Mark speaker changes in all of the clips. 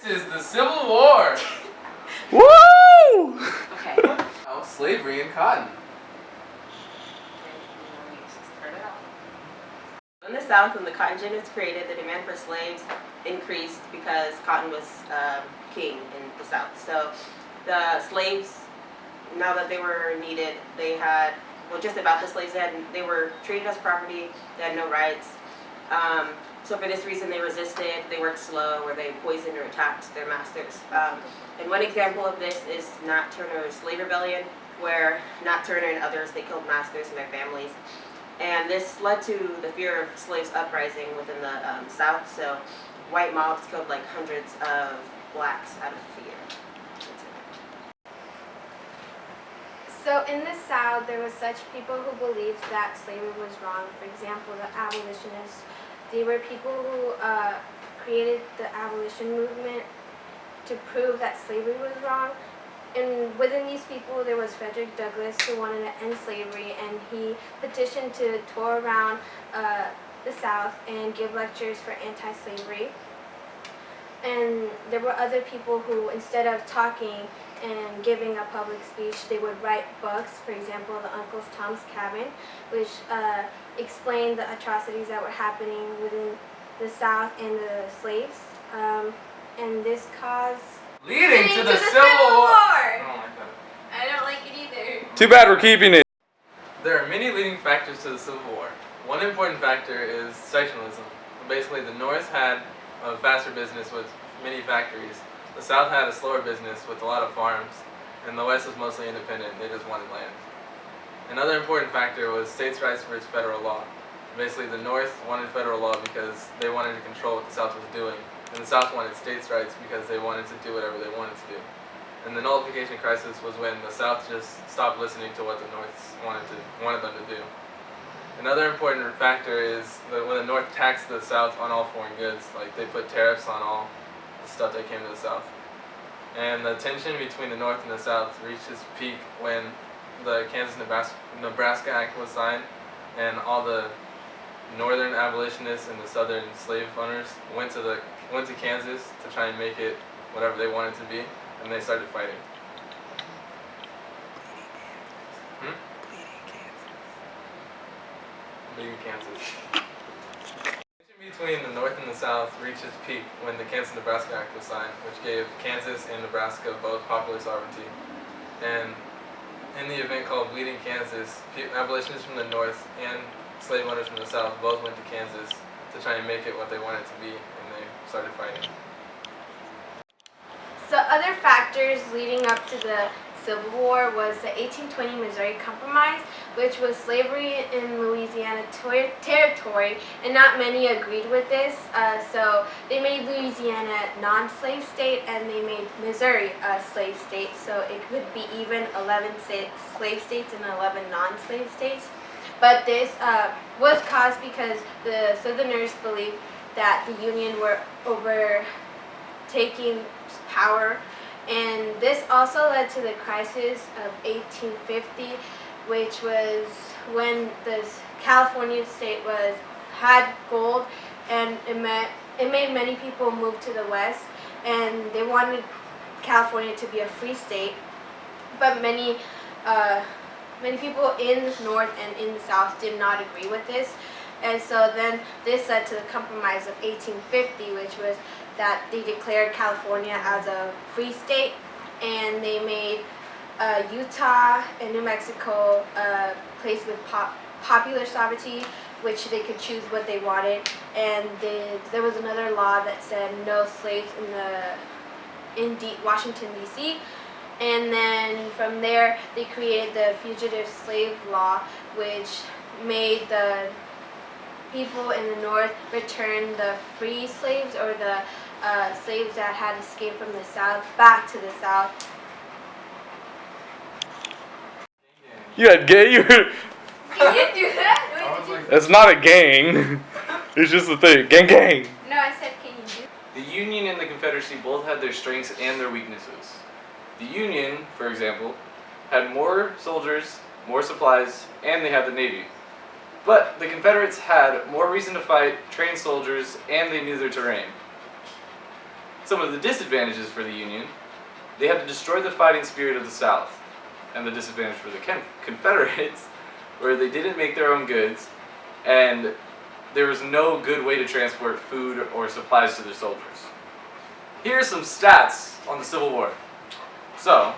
Speaker 1: This is the Civil War.
Speaker 2: Woo!
Speaker 3: Okay.
Speaker 1: Oh, slavery and cotton.
Speaker 3: In the South, when the cotton gin was created, the demand for slaves increased because cotton was king in the South. So the slaves, now that they were needed, they had, well, just about the slaves, they were treated as property, they had no rights. So for this reason, they resisted, they worked slow, or they poisoned or attacked their masters. And one example of this is Nat Turner's Slave Rebellion, where Nat Turner and others, they killed masters and their families. And this led to the fear of slaves uprising within the South, so white mobs killed like hundreds of blacks out of fear.
Speaker 4: So in the South, there were such people who believed that slavery was wrong. For example, the abolitionists. They were people who created the abolition movement to prove that slavery was wrong. And within these people, there was Frederick Douglass, who wanted to end slavery, and he petitioned to tour around the South and give lectures for anti-slavery. And there were other people who, instead of talking and giving a public speech, they would write books. For example, the Uncle Tom's Cabin, which explained the atrocities that were happening within the South and the slaves. And this caused
Speaker 1: Leading to the Civil War. I don't like that.
Speaker 4: I don't like it either.
Speaker 2: Too bad we're keeping it.
Speaker 1: There are many leading factors to the Civil War. One important factor is sectionalism. Basically, the North had a faster business with many factories. The South had a slower business with a lot of farms, and the West was mostly independent. They just wanted land. Another important factor was states' rights versus federal law. Basically, the North wanted federal law because they wanted to control what the South was doing, and the South wanted states' rights because they wanted to do whatever they wanted to do. And the nullification crisis was when the South just stopped listening to what the North wanted them to do. Another important factor is that when the North taxed the South on all foreign goods, like they put tariffs on all the stuff that came to the South. And the tension between the North and the South reached its peak when the Kansas-Nebraska Act was signed, and all the northern abolitionists and the southern slave owners went to Kansas to try and make it whatever they wanted to be, and they started fighting. Bleeding Kansas. The tension between the North and the South reached its peak when the Kansas-Nebraska Act was signed, which gave Kansas and Nebraska both popular sovereignty. And in the event called Bleeding Kansas, abolitionists from the North and slave owners from the South both went to Kansas to try and make it what they wanted to be, and they started fighting.
Speaker 4: So other factors leading up to the Civil War was the 1820 Missouri Compromise, which was slavery in Louisiana territory, and not many agreed with this. So they made Louisiana a non-slave state, and they made Missouri a slave state. So it could be even 11 slave states and 11 non-slave states. But this was caused because the Southerners believed that the Union were overtaking power, and this also led to the crisis of 1850, which was when the California state had gold, and it made many people move to the West, and they wanted California to be a free state, but many people in the North and in the South did not agree with this. And so then this led to the Compromise of 1850, which was that they declared California as a free state, and they made Utah and New Mexico a place with popular sovereignty, which they could choose what they wanted. And there was another law that said no slaves in Washington, D.C., and then from there they created the Fugitive Slave Law, which made the people in the North return the free slaves, or the slaves that had escaped from the South, back to the South.
Speaker 2: You had gay.
Speaker 4: Can you do that? Wait, did you?
Speaker 2: That's not a gang. It's just a thing. Gang, gang.
Speaker 4: No, I said, can you do?
Speaker 5: The Union and the Confederacy both had their strengths and their weaknesses. The Union, for example, had more soldiers, more supplies, and they had the Navy. But the Confederates had more reason to fight, trained soldiers, and they knew their terrain. some of the disadvantages for the Union, they had to destroy the fighting spirit of the South. And the disadvantage for the Confederates, where they didn't make their own goods, and there was no good way to transport food or supplies to their soldiers. Here are some stats on the Civil War. So,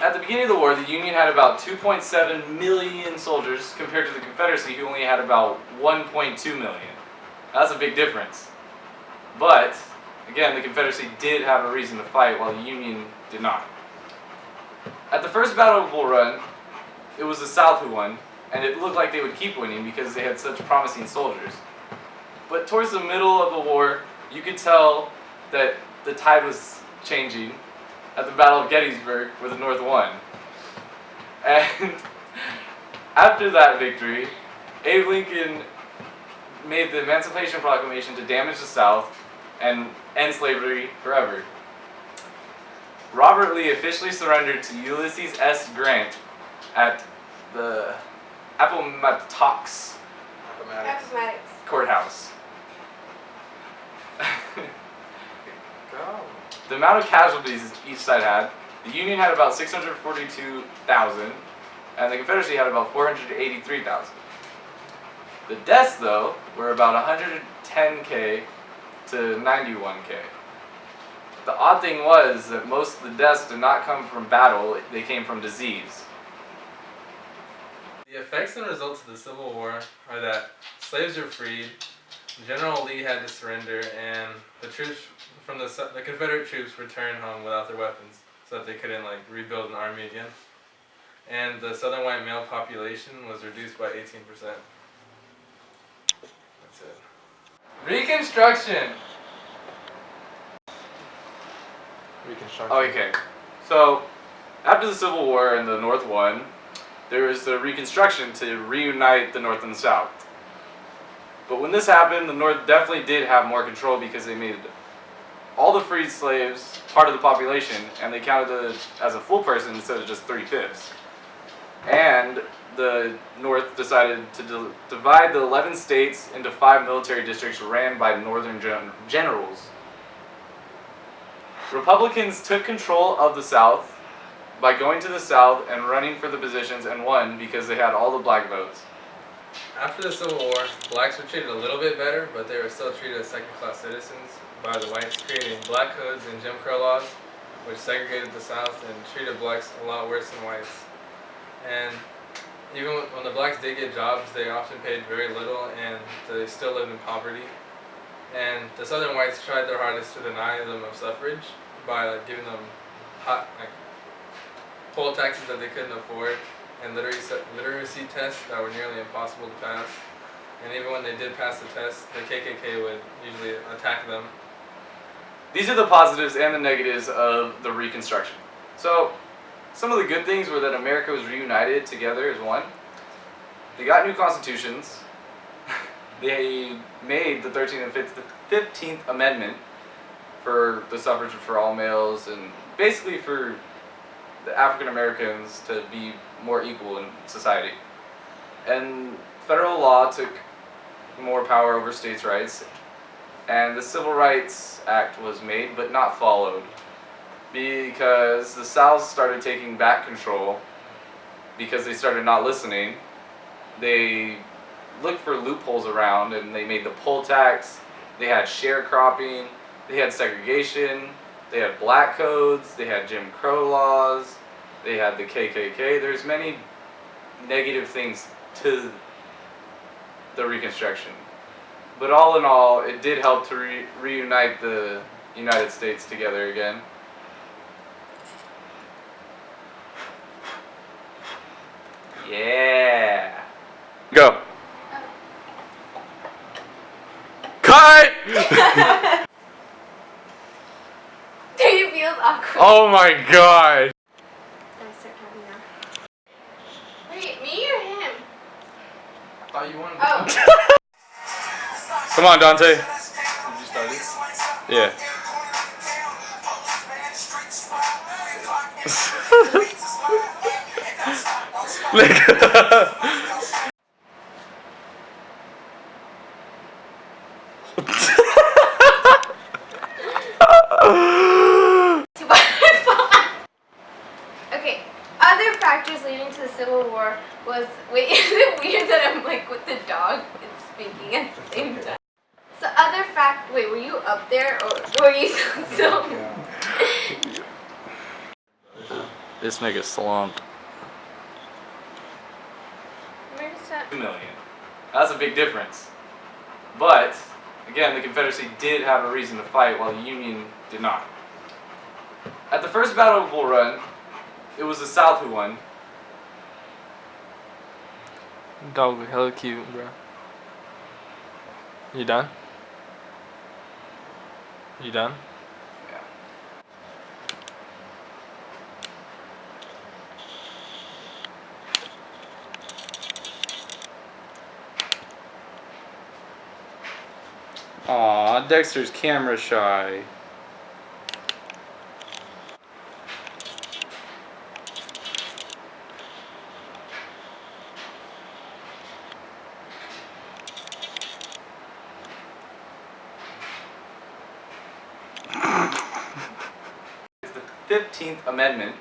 Speaker 5: at the beginning of the war, the Union had about 2.7 million soldiers compared to the Confederacy, who only had about 1.2 million. That's a big difference. But, again, the Confederacy did have a reason to fight while the Union did not. At the first Battle of Bull Run, it was the South who won, and it looked like they would keep winning because they had such promising soldiers. But towards the middle of the war, you could tell that the tide was changing at the Battle of Gettysburg, where the North won. And after that victory, Abe Lincoln made the Emancipation Proclamation to damage the South and end slavery forever. Robert Lee officially surrendered to Ulysses S. Grant at the Appomattox courthouse. The amount of casualties each side had, the Union had about 642,000, and the Confederacy had about 483,000. The deaths, though, were about 110K to 91K. The odd thing was that most of the deaths did not come from battle, they came from disease.
Speaker 1: The effects and results of the Civil War are that slaves were freed, General Lee had to surrender, and the troops from the Confederate troops returned home without their weapons, so that they couldn't rebuild an army again. And the Southern white male population was reduced by 18%. That's it. Reconstruction.
Speaker 5: Okay, so after the Civil War and the North won, there was the Reconstruction to reunite the North and the South. But when this happened, the North definitely did have more control because they made all the freed slaves part of the population, and they counted it as a full person instead of just 3/5. And the North decided to divide the 11 states into 5 military districts ran by Northern generals. Republicans took control of the South by going to the South and running for the positions and won because they had all the black votes.
Speaker 1: After the Civil War, blacks were treated a little bit better, but they were still treated as second-class citizens by the whites, creating black codes and Jim Crow laws, which segregated the South and treated blacks a lot worse than whites. And even when the blacks did get jobs, they often paid very little, and they still lived in poverty. And the Southern whites tried their hardest to deny them of suffrage by giving them poll taxes that they couldn't afford, and literacy tests that were nearly impossible to pass. And even when they did pass the test, the KKK would usually attack them.
Speaker 5: These are the positives and the negatives of the Reconstruction. So, some of the good things were that America was reunited together as one. They got new constitutions. They made the 13th and 15th Amendment for the suffrage for all males, and basically for the African Americans to be more equal in society. And federal law took more power over states' rights, and the Civil Rights Act was made but not followed because the South started taking back control because they started not listening. They looked for loopholes around, and they made the poll tax, they had sharecropping, they had segregation, they had black codes, they had Jim Crow laws, they had the KKK. There's many negative things to the Reconstruction. But all in all, it did help to reunite the United States together again. Yeah.
Speaker 2: Go. Cut!
Speaker 4: It feels awkward.
Speaker 2: Oh my god.
Speaker 4: Can I start talking now? Wait, me or him?
Speaker 1: I thought you wanted to.
Speaker 4: Oh.
Speaker 2: Come on, Dante.
Speaker 5: Did you start it?
Speaker 2: Yeah.
Speaker 4: into the Civil War was, wait, is it weird that I'm like with the dog and speaking at the same time? So other fact, wait, were you up there or were you still?
Speaker 2: This nigga slumped.
Speaker 4: Where's that?
Speaker 5: 2 million. That's a big difference. But, again, the Confederacy did have a reason to fight while the Union did not. At the First Battle of Bull Run, it was the South who won.
Speaker 1: Dog look hella cute, bro. You done? You done?
Speaker 5: Yeah.
Speaker 2: Aw, Dexter's camera shy.
Speaker 5: It's the 15th Amendment